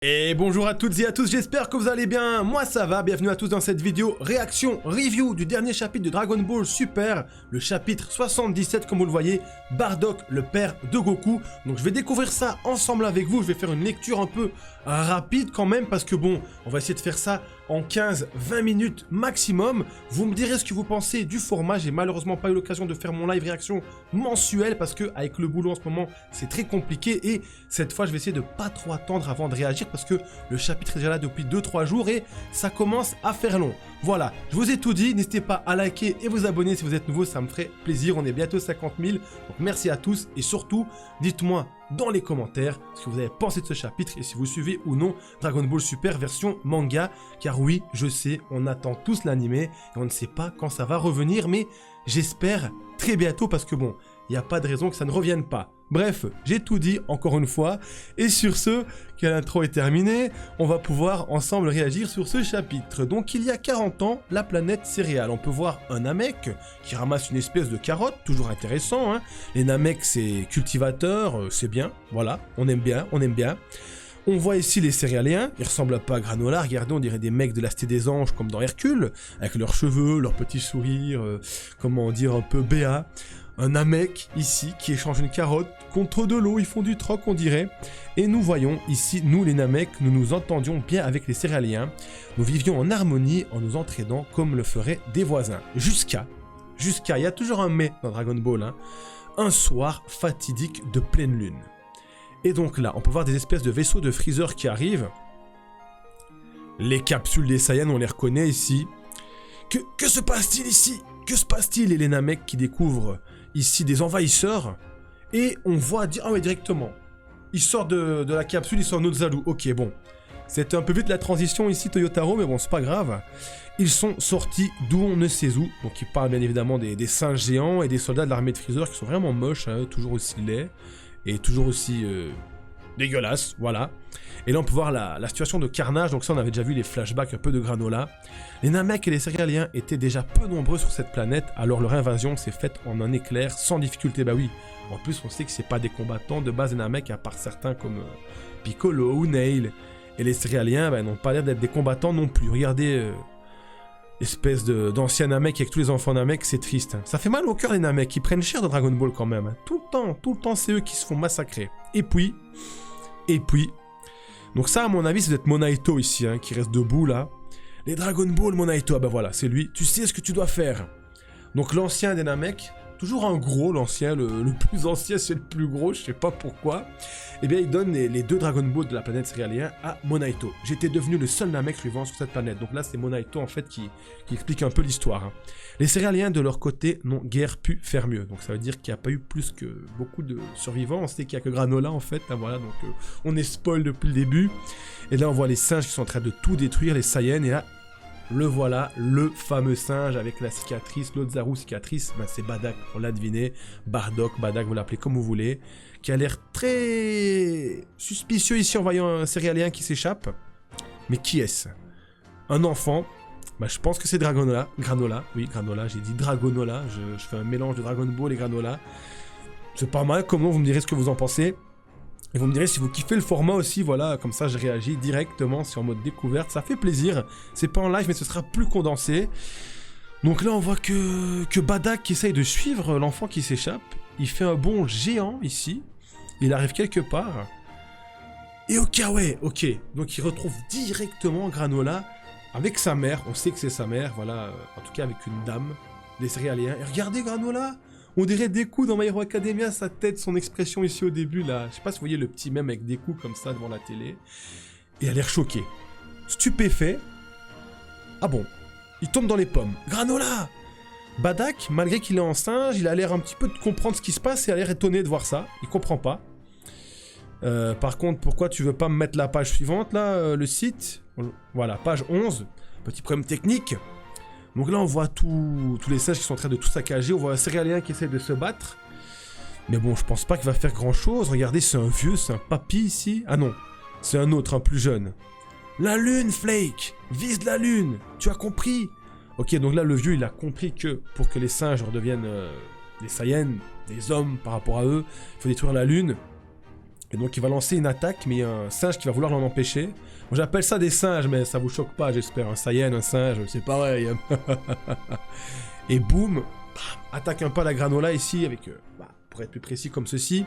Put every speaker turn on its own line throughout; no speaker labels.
Et bonjour à toutes et à tous, j'espère que vous allez bien, moi ça va, bienvenue à tous dans cette vidéo réaction, review du dernier chapitre de Dragon Ball Super, le chapitre 77 comme vous le voyez, Bardock, le père de Goku. Donc je vais découvrir ça ensemble avec vous, je vais faire une lecture un peu rapide quand même parce que bon, on va essayer de faire ça en 15-20 minutes maximum. Vous me direz ce que vous pensez du format, j'ai malheureusement pas eu l'occasion de faire mon live réaction mensuel parce que avec le boulot en ce moment c'est très compliqué et cette fois je vais essayer de pas trop attendre avant de réagir parce que le chapitre est déjà là depuis 2-3 jours et ça commence à faire long. Voilà, je vous ai tout dit, n'hésitez pas à liker et vous abonner si vous êtes nouveau, ça me ferait plaisir, on est bientôt 50 000, donc merci à tous et surtout, dites-moi dans les commentaires ce que vous avez pensé de ce chapitre et si vous suivez ou non Dragon Ball Super version manga, car oui, je sais, on attend tous l'animé et on ne sait pas quand ça va revenir, mais j'espère très bientôt parce que bon, il n'y a pas de raison que ça ne revienne pas. Bref, j'ai tout dit encore une fois, et sur ce, que l'intro est terminée, on va pouvoir ensemble réagir sur ce chapitre. Donc il y a 40 ans, la planète céréale, on peut voir un Namek qui ramasse une espèce de carotte, toujours intéressant, hein. Les Namek c'est cultivateurs, c'est bien, voilà, on aime bien, on aime bien. On voit ici les céréaliens, ils ressemblent pas à Granola, regardez, on dirait des mecs de la Cité des Anges comme dans Hercule, avec leurs cheveux, leurs petits sourires, comment dire, un peu béat. Un Namek ici qui échange une carotte contre de l'eau, ils font du troc on dirait. Et nous voyons ici, nous les Namek, nous nous entendions bien avec les céréaliens. Nous vivions en harmonie en nous entraidant comme le feraient des voisins. Jusqu'à, il y a toujours un mais dans Dragon Ball, hein, un soir fatidique de pleine lune. Et donc là, on peut voir des espèces de vaisseaux de Freezer qui arrivent. Les capsules des Saiyans, on les reconnaît ici. Que se passe-t-il ici? Que se passe-t-il? Et les Namek qui découvrent ici des envahisseurs. Et on voit ah ouais, directement. Il sort de la capsule, il sort Nozaru. Ok, bon. C'était un peu vite la transition ici, Toyotaro, mais bon, c'est pas grave. Ils sont sortis d'où on ne sait où. Donc ils parlent bien évidemment des singes géants et des soldats de l'armée de Freezer qui sont vraiment moches, hein, toujours aussi laids. Et toujours aussi dégueulasse, voilà. Et là on peut voir la situation de carnage, donc ça on avait déjà vu les flashbacks un peu de Granola. Les Namek et les céréaliens étaient déjà peu nombreux sur cette planète, alors leur invasion s'est faite en un éclair sans difficulté, bah oui. En plus on sait que c'est pas des combattants de base des Namek à part certains comme Piccolo ou Nail. Et les céréaliens bah, n'ont pas l'air d'être des combattants non plus, regardez... espèce d'anciens Namek avec tous les enfants Namek, c'est triste. Hein. Ça fait mal au cœur les Namek, ils prennent cher de Dragon Ball quand même. Hein. Tout le temps c'est eux qui se font massacrer. Et puis... Donc ça à mon avis c'est peut-être Monaito ici, hein, qui reste debout là. Les Dragon Ball Monaito, ah bah voilà, c'est lui. Tu sais ce que tu dois faire. Donc l'ancien des Namek... Toujours un gros, l'ancien, le plus ancien c'est le plus gros, je sais pas pourquoi. Eh bien il donne les deux Dragon Ball de la planète céréalien à Monaito. J'étais devenu le seul Namek suivant sur cette planète. Donc là c'est Monaito en fait qui explique un peu l'histoire. Hein. Les céréaliens de leur côté n'ont guère pu faire mieux. Donc ça veut dire qu'il n'y a pas eu plus que beaucoup de survivants. On sait qu'il n'y a que Granola en fait. Hein, voilà, donc on est spoil depuis le début. Et là on voit les singes qui sont en train de tout détruire, les Saiyans. Et là... le voilà, le fameux singe avec la cicatrice, Nozaru cicatrice, ben c'est Bardock, on l'a deviné, Bardock, vous l'appelez comme vous voulez, qui a l'air très suspicieux ici en voyant un céréalien qui s'échappe. Mais qui est-ce? Un enfant, ben je pense que c'est Granola, oui Granola, j'ai dit Dragonola, je fais un mélange de Dragon Ball et Granola. C'est pas mal, comment vous me direz ce que vous en pensez? Et vous me direz si vous kiffez le format aussi, voilà, comme ça je réagis directement, c'est en mode découverte, ça fait plaisir. C'est pas en live mais ce sera plus condensé. Donc là on voit que Bardock essaye de suivre l'enfant qui s'échappe. Il fait un bond géant ici, il arrive quelque part. Et ok, ouais, ok, donc il retrouve directement Granola avec sa mère, on sait que c'est sa mère, voilà, en tout cas avec une dame, des céréaliens. Et regardez Granola! On dirait Deku dans My Hero Academia, sa tête, son expression ici au début, là. Je sais pas si vous voyez le petit mème avec Deku comme ça devant la télé. Et elle a l'air choquée. Stupéfait. Ah bon. Il tombe dans les pommes. Granola! Bardock, malgré qu'il est en singe, il a l'air un petit peu de comprendre ce qui se passe et a l'air étonné de voir ça. Il comprend pas. Par contre, pourquoi tu veux pas me mettre la page suivante, là, le site? Voilà, page 11. Petit problème technique. Donc là on voit tous les singes qui sont en train de tout saccager, on voit un céréalien qui essaie de se battre. Mais bon, je pense pas qu'il va faire grand chose, regardez c'est un vieux, c'est un papy ici. Ah non, c'est un autre, un plus jeune. La lune Flake, vise la lune, tu as compris? Ok, donc là le vieux il a compris que pour que les singes redeviennent des Saiyans, des hommes par rapport à eux, il faut détruire la lune. Et donc il va lancer une attaque, mais il y a un singe qui va vouloir l'en empêcher. Bon, j'appelle ça des singes, mais ça vous choque pas, j'espère. Un Saiyan, un singe, c'est pareil. Et boum, attaque un peu à la granola ici, avec, pour être plus précis, comme ceci.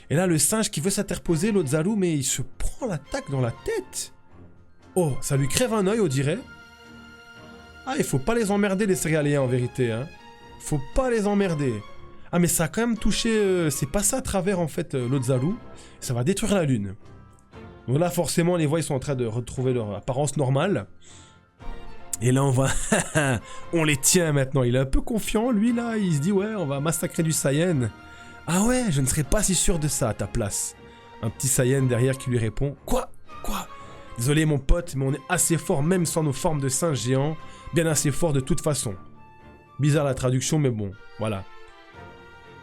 Et là, le singe qui veut s'interposer, l'autre Zalu, mais il se prend l'attaque dans la tête. Oh, ça lui crève un œil, on dirait. Ah, il faut pas les emmerder, les céréaliens, en vérité. Hein. Faut pas les emmerder. Ah, mais ça a quand même touché... c'est passé à travers, en fait, l'autre Zalu. Ça va détruire la lune. Donc là, forcément, les voix, ils sont en train de retrouver leur apparence normale. Et là, on va... on les tient, maintenant. Il est un peu confiant, lui, là. Il se dit, ouais, on va massacrer du Saiyan. Ah ouais, je ne serais pas si sûr de ça à ta place. Un petit Saiyan derrière qui lui répond, quoi? Quoi? Désolé, mon pote, mais on est assez fort, même sans nos formes de singes géants. Bien assez fort de toute façon. Bizarre la traduction, mais bon, voilà.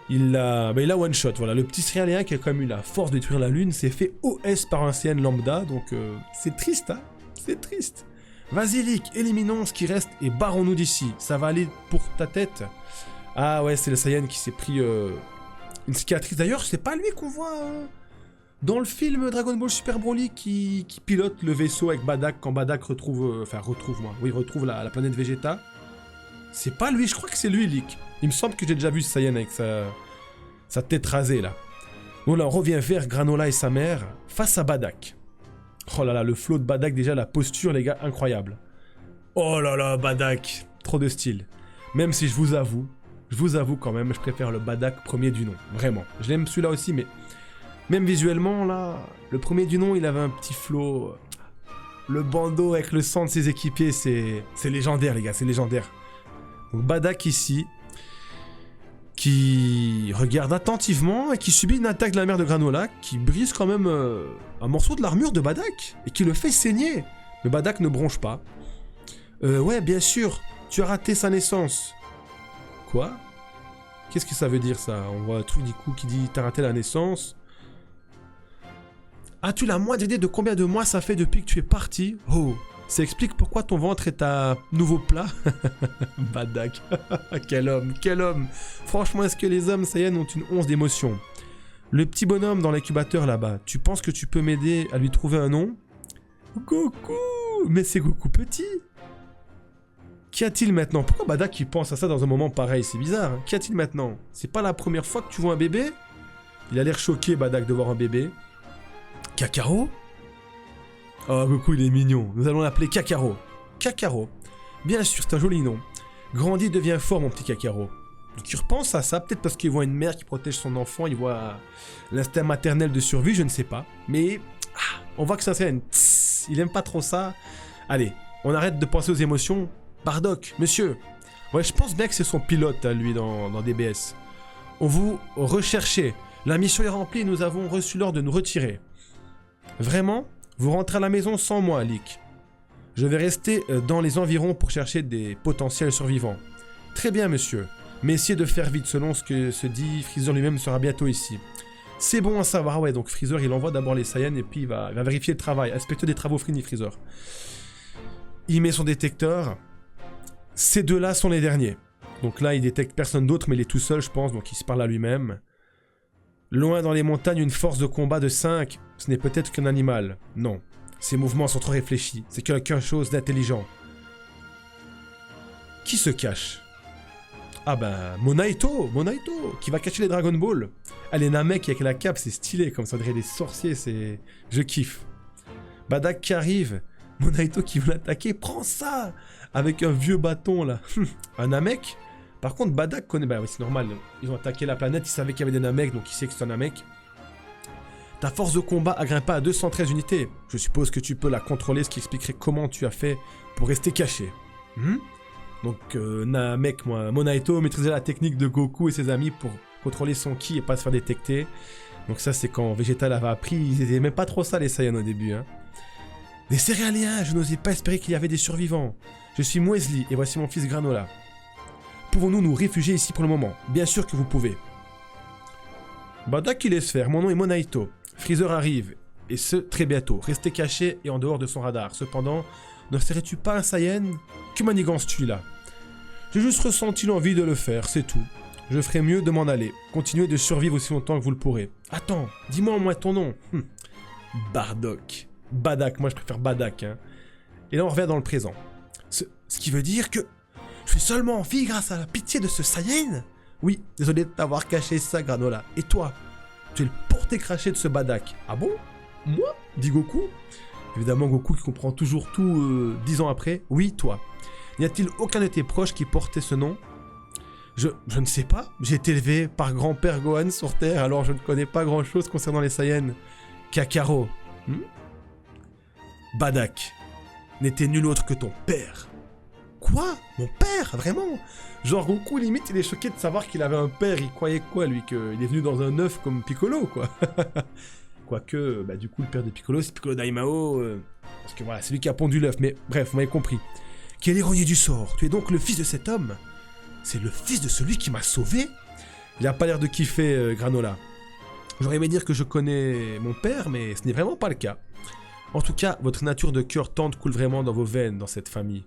Il a one shot, voilà. Le petit Saiyan qui a quand même eu la force de détruire la lune s'est fait OS par un Saiyan lambda, donc c'est triste, hein. C'est triste. Vas-y, Lik, éliminons ce qui reste et barrons-nous d'ici. Ça va aller pour ta tête. Ah ouais, c'est le Saiyan qui s'est pris une cicatrice. D'ailleurs, c'est pas lui qu'on voit dans le film Dragon Ball Super Broly qui pilote le vaisseau avec Bardock quand Bardock retrouve la planète Vegeta. C'est pas lui, je crois que c'est lui, Lik. Il me semble que j'ai déjà vu ce Saiyan avec sa tête rasée, là. Donc là, on revient vers Granola et sa mère, face à Bardock. Oh là là, le flow de Bardock, déjà, la posture, les gars, incroyable. Oh là là, Bardock, trop de style. Même si je vous avoue quand même, je préfère le Bardock premier du nom. Vraiment. Je l'aime celui-là aussi, mais... Même visuellement, là, le premier du nom, il avait un petit flow. Le bandeau avec le sang de ses équipiers, c'est légendaire, les gars, c'est légendaire. Donc Bardock ici, qui regarde attentivement et qui subit une attaque de la mère de Granola, qui brise quand même un morceau de l'armure de Bardock, et qui le fait saigner. Mais Bardock ne bronche pas. Ouais, bien sûr, tu as raté sa naissance. Quoi? Qu'est-ce que ça veut dire, ça? On voit un truc, du coup, qui dit « T'as raté la naissance ». As-tu la moindre idée de combien de mois ça fait depuis que tu es parti? Oh, ça explique pourquoi ton ventre est à nouveau plat. Bardock. Quel homme, quel homme. Franchement, est-ce que les hommes Saiyan ont une once d'émotion? Le petit bonhomme dans l'incubateur là-bas, tu penses que tu peux m'aider à lui trouver un nom? Goku! Mais c'est Goku petit. Qu'y a-t-il maintenant? Pourquoi Bardock il pense à ça dans un moment pareil? C'est bizarre. Qu'y a-t-il maintenant? C'est pas la première fois que tu vois un bébé? Il a l'air choqué, Bardock, de voir un bébé. Kakarot? Oh, Goku, il est mignon. Nous allons l'appeler Kakarot. Kakarot. Bien sûr, c'est un joli nom. Grandis, deviens fort, mon petit Kakarot. Donc, il repense à ça, peut-être parce qu'il voit une mère qui protège son enfant, il voit l'instinct maternel de survie, je ne sais pas. Mais, on voit que c'est un Saiyan. Il aime pas trop ça. Allez, on arrête de penser aux émotions. Bardock, monsieur. Ouais, je pense bien que c'est son pilote, lui, dans DBS. On vous recherchez. La mission est remplie et nous avons reçu l'ordre de nous retirer. Vraiment? Vous rentrez à la maison sans moi, Lik. Je vais rester dans les environs pour chercher des potentiels survivants. Très bien, monsieur. Mais essayez de faire vite, selon ce que se dit, Freezer lui-même sera bientôt ici. C'est bon à savoir. Ah ouais, donc Freezer, il envoie d'abord les Saiyans et puis il va vérifier le travail. Inspecteur des travaux finis, Freezer. Il met son détecteur. Ces deux-là sont les derniers. Donc là, il détecte personne d'autre, mais il est tout seul, je pense, donc il se parle à lui-même. Loin dans les montagnes, une force de combat de 5. Ce n'est peut-être qu'un animal. Non. Ses mouvements sont trop réfléchis. C'est quelque chose d'intelligent. Qui se cache? Ah ben, Monaito, qui va cacher les Dragon Ball. Ah, les Namek avec la cape, c'est stylé, comme ça dirait des sorciers, c'est... Je kiffe. Bardock qui arrive. Monaito qui veut l'attaquer, prends ça! Avec un vieux bâton, là. Un Namek? Par contre, Bardock connaît... Bah oui, c'est normal. Ils ont attaqué la planète, ils savaient qu'il y avait des Namek, donc il sait que c'est un Namek. Ta force de combat a grimpé à 213 unités. Je suppose que tu peux la contrôler, ce qui expliquerait comment tu as fait pour rester caché. Donc, Namek, Monaito maîtrisait la technique de Goku et ses amis pour contrôler son ki et pas se faire détecter. Donc ça, c'est quand Vegeta l'avait appris. Ils étaient même pas trop ça, les Saiyans, au début. Hein. Des céréaliens, je n'osais pas espérer qu'il y avait des survivants. Je suis Muesli et voici mon fils Granola. Pouvons-nous nous réfugier ici pour le moment? Bien sûr que vous pouvez. Bardock qui laisse faire, mon nom est Monaito. Freezer arrive, et ce, très bientôt. Restez caché et en dehors de son radar. Cependant, ne serais-tu pas un Saiyan? Que manigances-tu là? J'ai juste ressenti l'envie de le faire, c'est tout. Je ferai mieux de m'en aller. Continuez de survivre aussi longtemps que vous le pourrez. Attends, dis-moi au moins ton nom. Bardock. Badak, moi je préfère Badak. Hein. Et là on revient dans le présent. Ce qui veut dire que je suis seulement en vie grâce à la pitié de ce Saiyan. Oui, désolé de t'avoir caché ça, Granola. Et toi, tu es le porté-craché de ce Badak. Ah bon? Moi? Dit Goku. Évidemment, Goku qui comprend toujours tout 10 ans après. Oui, toi. N'y a-t-il aucun de tes proches qui portait ce nom? Je ne sais pas. J'ai été élevé par grand-père Gohan sur Terre, alors je ne connais pas grand-chose concernant les Saiyans. Kakarot. Badak n'était nul autre que ton père. Quoi? Mon père? Vraiment? Genre Goku, limite, il est choqué de savoir qu'il avait un père. Il croyait quoi, lui? Qu'il est venu dans un œuf comme Piccolo, quoi. Quoique, bah, du coup, le père de Piccolo, c'est Piccolo Daimao. Parce que voilà, c'est lui qui a pondu l'œuf. Mais bref, vous m'avez compris. Quelle ironie du sort. Tu es donc le fils de cet homme? C'est le fils de celui qui m'a sauvé? Il a pas l'air de kiffer, Granola. J'aurais aimé dire que je connais mon père, mais ce n'est vraiment pas le cas. En tout cas, votre nature de cœur tendre coule vraiment dans vos veines, dans cette famille.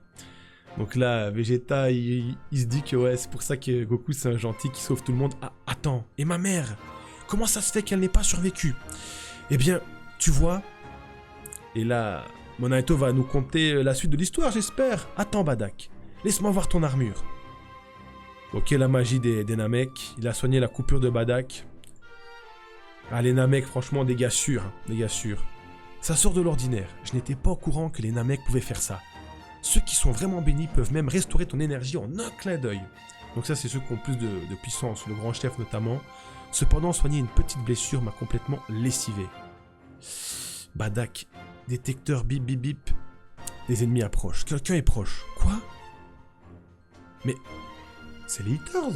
Donc là, Vegeta, il se dit que ouais, c'est pour ça que Goku, c'est un gentil qui sauve tout le monde. Ah, attends, et ma mère? Comment ça se fait qu'elle n'ait pas survécu? Eh bien, tu vois... Et là, Monaito va nous conter la suite de l'histoire, j'espère. Attends, Badak, laisse-moi voir ton armure. Ok, la magie des Namek. Il a soigné la coupure de Badak. Ah, les Namek, franchement, des gars sûrs. Hein, des gars sûrs. Ça sort de l'ordinaire. Je n'étais pas au courant que les Namek pouvaient faire ça. Ceux qui sont vraiment bénis peuvent même restaurer ton énergie en un clin d'œil. Donc ça, c'est ceux qui ont plus de puissance, le grand chef notamment. Cependant, soigner une petite blessure m'a complètement lessivé. Badak, détecteur bip bip bip. Les ennemis approchent. Quelqu'un est proche. Quoi? Mais... c'est les Haters.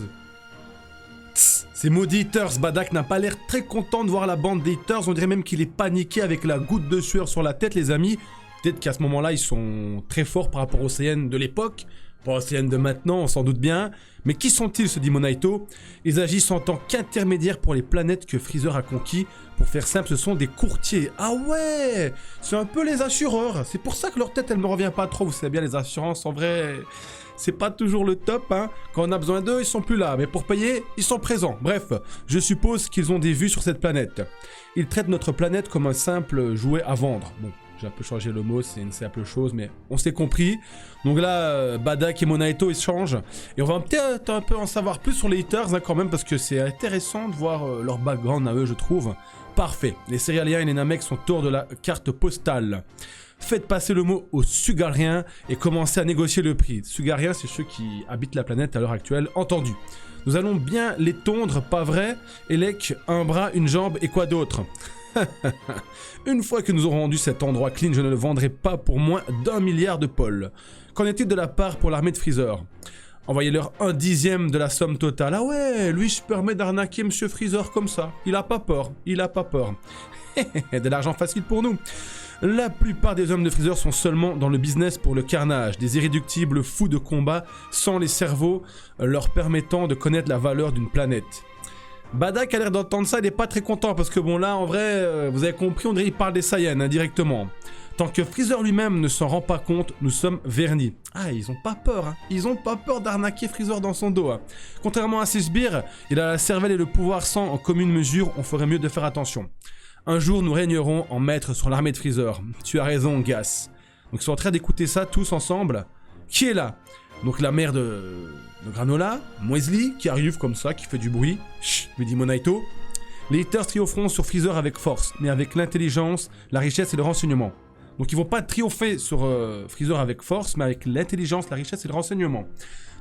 C'est maudit Haters. Badak n'a pas l'air très content de voir la bande des Haters. On dirait même qu'il est paniqué avec la goutte de sueur sur la tête, les amis. Peut-être qu'à ce moment-là, ils sont très forts par rapport aux Saiyans de l'époque. Pas aux Saiyans de maintenant, on s'en doute bien. Mais qui sont-ils, se dit Monaito? Ils agissent en tant qu'intermédiaires pour les planètes que Freezer a conquis. Pour faire simple, ce sont des courtiers. Ah ouais! C'est un peu les assureurs. C'est pour ça que leur tête, elle me revient pas trop. Vous savez bien, les assurances, en vrai... c'est pas toujours le top, hein. Quand on a besoin d'eux, ils sont plus là. Mais pour payer, ils sont présents. Bref, je suppose qu'ils ont des vues sur cette planète. Ils traitent notre planète comme un simple jouet à vendre. Bon, j'ai un peu changé le mot, c'est une simple chose, mais on s'est compris. Donc là, Badak et Monaito, ils se changent. Et on va peut-être un peu en savoir plus sur les Haters, hein, quand même, parce que c'est intéressant de voir leur background à eux, je trouve. Parfait. Les Céréaliens et les Namek sont hors de la carte postale. Faites passer le mot aux Sugariens et commencez à négocier le prix. Sugariens, c'est ceux qui habitent la planète à l'heure actuelle, entendu. Nous allons bien les tondre, pas vrai? Elec, un bras, une jambe et quoi d'autre? Une fois que nous aurons rendu cet endroit clean, je ne le vendrai pas pour moins d'1 milliard de pôles. Qu'en est-il de la part pour l'armée de Freezer? Envoyez-leur 1/10 de la somme totale. Ah ouais, lui se permet d'arnaquer Monsieur Freezer comme ça. Il a pas peur, il a pas peur. De l'argent facile pour nous. La plupart des hommes de Freezer sont seulement dans le business pour le carnage, des irréductibles fous de combat sans les cerveaux leur permettant de connaître la valeur d'une planète. Badak a l'air d'entendre ça, il n'est pas très content parce que bon là en vrai, vous avez compris, on dirait qu'il parle des Saiyans indirectement. Tant que Freezer lui-même ne s'en rend pas compte, nous sommes vernis. Ah, ils ont pas peur, hein. Ils ont pas peur d'arnaquer Freezer dans son dos. Hein. Contrairement à ses sbires, il a la cervelle et le pouvoir sans en commune mesure, on ferait mieux de faire attention. Un jour, nous régnerons en maître sur l'armée de Freezer. Tu as raison, Gas. Donc ils sont en train d'écouter ça tous ensemble. Qui est là? Donc la mère de Granola, Wesley, qui arrive comme ça, qui fait du bruit. Chut, lui dit Monaito. Les Haters triompheront sur Freezer avec force, mais avec l'intelligence, la richesse et le renseignement. Donc ils vont pas triompher sur Freezer avec force, mais avec l'intelligence, la richesse et le renseignement.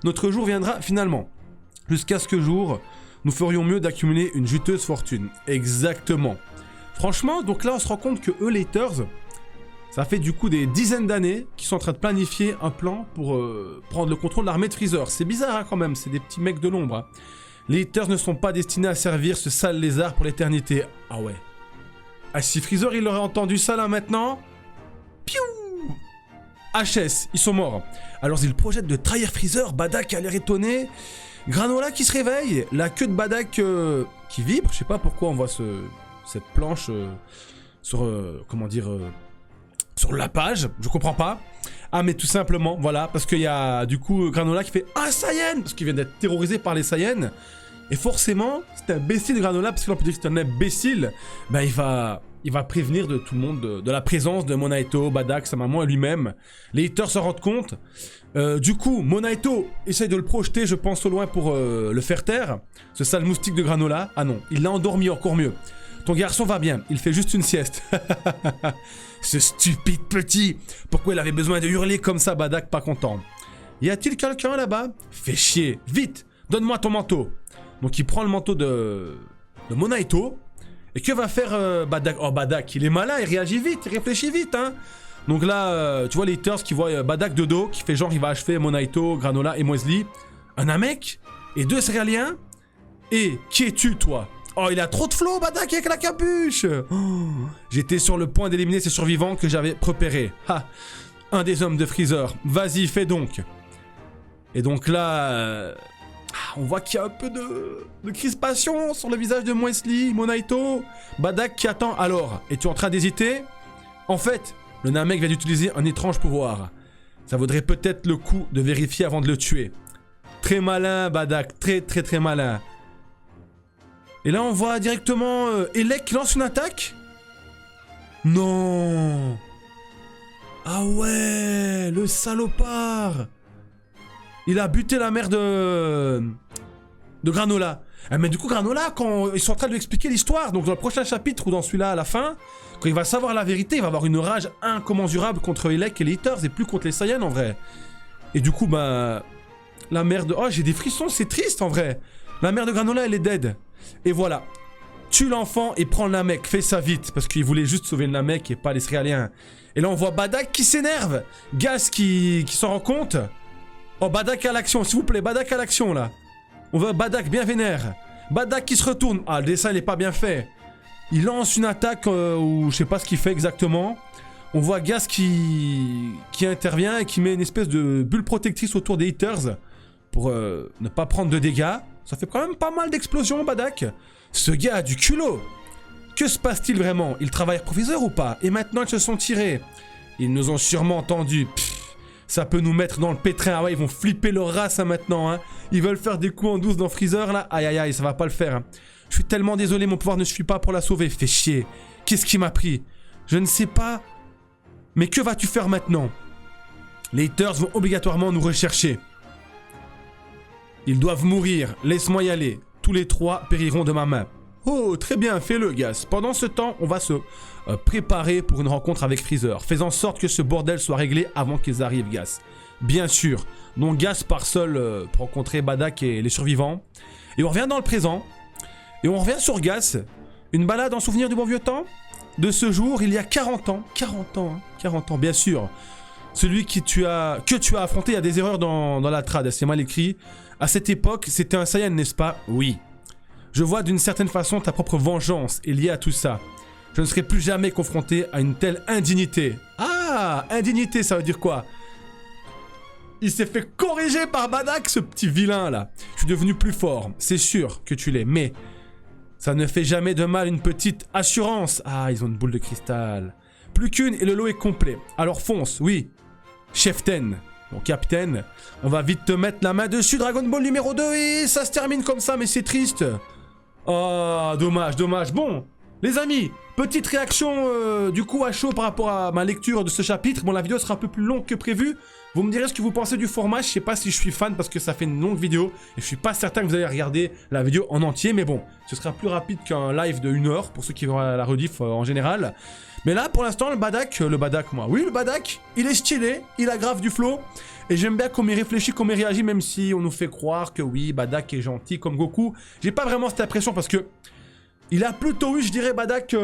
Notre jour viendra finalement. Jusqu'à ce que jour, nous ferions mieux d'accumuler une juteuse fortune. Exactement. Franchement, donc là on se rend compte que eux, les Haters, ça fait du coup des dizaines d'années qu'ils sont en train de planifier un plan pour prendre le contrôle de l'armée de Freezer. C'est bizarre hein, quand même, c'est des petits mecs de l'ombre. Hein. Les Haters ne sont pas destinés à servir ce sale lézard pour l'éternité. Ah ouais. Ah si Freezer il aurait entendu ça là maintenant... Piou! HS, ils sont morts. Alors ils projettent de trahir Freezer, Badak a l'air étonné. Granola qui se réveille, la queue de Badak qui vibre, je sais pas pourquoi on voit cette planche sur, comment dire, sur la page, je comprends pas. Ah mais tout simplement, voilà, parce qu'il y a du coup Granola qui fait « Ah, Saiyan !» parce qu'il vient d'être terrorisé par les Saiyans. Et forcément, cet imbécile de Granola, parce que là on peut dire que c'est un imbécile, bah il va prévenir de tout le monde de la présence de Monaito, Badak, sa maman et lui-même. Les haters se rendent compte. Du coup, Monaito essaye de le projeter, je pense, au loin pour le faire taire. Ce sale moustique de Granola. Ah non, il l'a endormi, encore mieux. Ton garçon va bien, il fait juste une sieste. Ce stupide petit. Pourquoi il avait besoin de hurler comme ça, Badak, pas content. Y a-t-il quelqu'un là-bas? Fais chier, vite, donne-moi ton manteau. Donc il prend le manteau de Monaito. Et que va faire Badak? Oh, Badak, il est malin, il réagit vite, il réfléchit vite, hein. Donc là, tu vois les haters qui voient Badak de dos, qui fait genre il va achever Monaito, Granola et Muesli. Un Namek et 2 céréaliens. Et qui es-tu, toi? Oh, il a trop de flow, Badak, avec la capuche. Oh, j'étais sur le point d'éliminer ces survivants que j'avais repérés. Ha, un des hommes de Freezer. Vas-y, fais donc. Et donc là... on voit qu'il y a un peu de crispation sur le visage de Muesli, Monaito. Badak qui attend. Alors, es-tu en train d'hésiter? En fait, le Namek vient d'utiliser un étrange pouvoir. Ça vaudrait peut-être le coup de vérifier avant de le tuer. Très malin, Badak. Très, très, très malin. Et là, on voit directement Elec qui lance une attaque. Non. Ah ouais, le salopard. Il a buté la mère de Granola. Mais du coup, Granola, quand ils sont en train de lui expliquer l'histoire, donc dans le prochain chapitre ou dans celui-là à la fin, quand il va savoir la vérité, il va avoir une rage incommensurable contre Elec et les haters et plus contre les Saiyans en vrai. Et du coup, bah... la mère de... Oh, j'ai des frissons, c'est triste en vrai. La mère de Granola, elle est dead. Et voilà. Tue l'enfant et prends le Namek. Fais ça vite, parce qu'il voulait juste sauver le Namek et pas les céréaliens. Et là, on voit Badak qui s'énerve. Gas qui s'en rend compte. Oh, Badak à l'action, s'il vous plaît, Badak à l'action, là. On veut Badak bien vénère. Badak qui se retourne. Ah, le dessin, il est pas bien fait. Il lance une attaque où je sais pas ce qu'il fait exactement. On voit Gas qui intervient et qui met une espèce de bulle protectrice autour des haters pour ne pas prendre de dégâts. Ça fait quand même pas mal d'explosions, Badak. Ce gars a du culot. Que se passe-t-il vraiment? Ils travaillent avec Professeur ou pas? Et maintenant, ils se sont tirés. Ils nous ont sûrement entendus. Ça peut nous mettre dans le pétrin. Ah ouais, ils vont flipper leur race hein, maintenant. Hein. Ils veulent faire des coups en douce dans Freezer là. Aïe aïe aïe, ça va pas le faire. Hein. Je suis tellement désolé, mon pouvoir ne suffit pas pour la sauver. Fais chier. Qu'est-ce qui m'a pris? Je ne sais pas. Mais que vas-tu faire maintenant? Les haters vont obligatoirement nous rechercher. Ils doivent mourir. Laisse-moi y aller. Tous les 3 périront de ma main. Oh, très bien, fais-le, Gas. Pendant ce temps, on va se préparer pour une rencontre avec Freezer. Fais en sorte que ce bordel soit réglé avant qu'ils arrivent, Gas. Bien sûr. Donc Gas part seul pour rencontrer Badak et les survivants. Et on revient dans le présent. Et on revient sur Gas. Une balade en souvenir du bon vieux temps. De ce jour, il y a 40 ans. 40 ans, hein. 40 ans, bien sûr. Celui que tu as affronté, il y a des erreurs dans la trad, c'est mal écrit. À cette époque, c'était un Saiyan, n'est-ce pas? Oui. Je vois d'une certaine façon ta propre vengeance est liée à tout ça. Je ne serai plus jamais confronté à une telle indignité. Ah, indignité, ça veut dire quoi? Il s'est fait corriger par Badak, ce petit vilain là. Je suis devenu plus fort, c'est sûr que tu l'es, mais... ça ne fait jamais de mal une petite assurance. Ah, ils ont une boule de cristal. Plus qu'une et le lot est complet. Alors fonce, oui. Chef Ten, donc capitaine, on va vite te mettre la main dessus, Dragon Ball numéro 2, et ça se termine comme ça, mais c'est triste. Oh, dommage, dommage. Bon, les amis, petite réaction du coup à chaud par rapport à ma lecture de ce chapitre. Bon, la vidéo sera un peu plus longue que prévu. Vous me direz ce que vous pensez du format. Je sais pas si je suis fan parce que ça fait une longue vidéo et je suis pas certain que vous allez regarder la vidéo en entier. Mais bon, ce sera plus rapide qu'un live de 1 heure pour ceux qui vont à la rediff en général. Mais là, pour l'instant, le Badak, oui, le Badak, il est stylé, il a grave du flow. Et j'aime bien comment il réfléchit, comment il réagit, même si on nous fait croire que oui, Badak est gentil comme Goku. J'ai pas vraiment cette impression parce que il a plutôt eu, je dirais, Badak,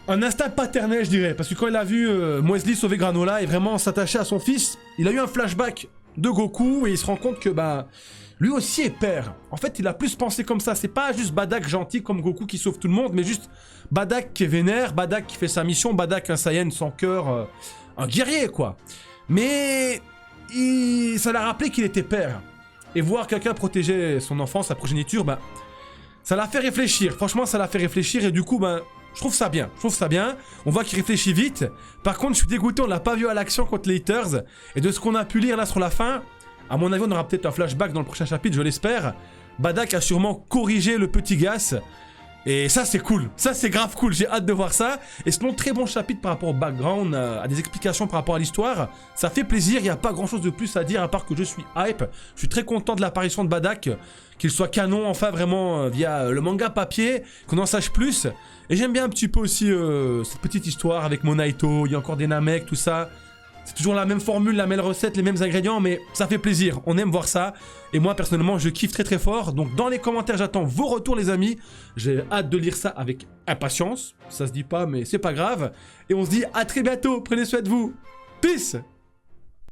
un instinct paternel, je dirais. Parce que quand il a vu Muesli sauver Granola et vraiment s'attacher à son fils, il a eu un flashback de Goku et il se rend compte que, bah, lui aussi est père. En fait, il a plus pensé comme ça. C'est pas juste Badak gentil comme Goku qui sauve tout le monde, mais juste Badak qui est vénère, Badak qui fait sa mission, Badak un Saiyan sans cœur, un guerrier, quoi. Mais ça l'a rappelé qu'il était père. Et voir quelqu'un protéger son enfant, sa progéniture, bah, ça l'a fait réfléchir. Franchement, ça l'a fait réfléchir et du coup, bah, je trouve ça bien. Je trouve ça bien. On voit qu'il réfléchit vite. Par contre, je suis dégoûté, on l'a pas vu à l'action contre les haters. Et de ce qu'on a pu lire là sur la fin, à mon avis, on aura peut-être un flashback dans le prochain chapitre, je l'espère. Badak a sûrement corrigé le petit Gas. Et ça c'est cool, ça c'est grave cool, j'ai hâte de voir ça. Et sinon très bon chapitre par rapport au background, à des explications par rapport à l'histoire. Ça fait plaisir, il n'y a pas grand chose de plus à dire à part que je suis hype. Je suis très content de l'apparition de Badak, qu'il soit canon enfin vraiment via le manga papier, qu'on en sache plus. Et j'aime bien un petit peu aussi cette petite histoire avec Monaito, il y a encore des Namek, tout ça. C'est toujours la même formule, la même recette, les mêmes ingrédients, mais ça fait plaisir, on aime voir ça. Et moi, personnellement, je kiffe très très fort. Donc dans les commentaires, j'attends vos retours, les amis. J'ai hâte de lire ça avec impatience. Ça se dit pas, mais c'est pas grave. Et on se dit à très bientôt, prenez soin de vous. Peace!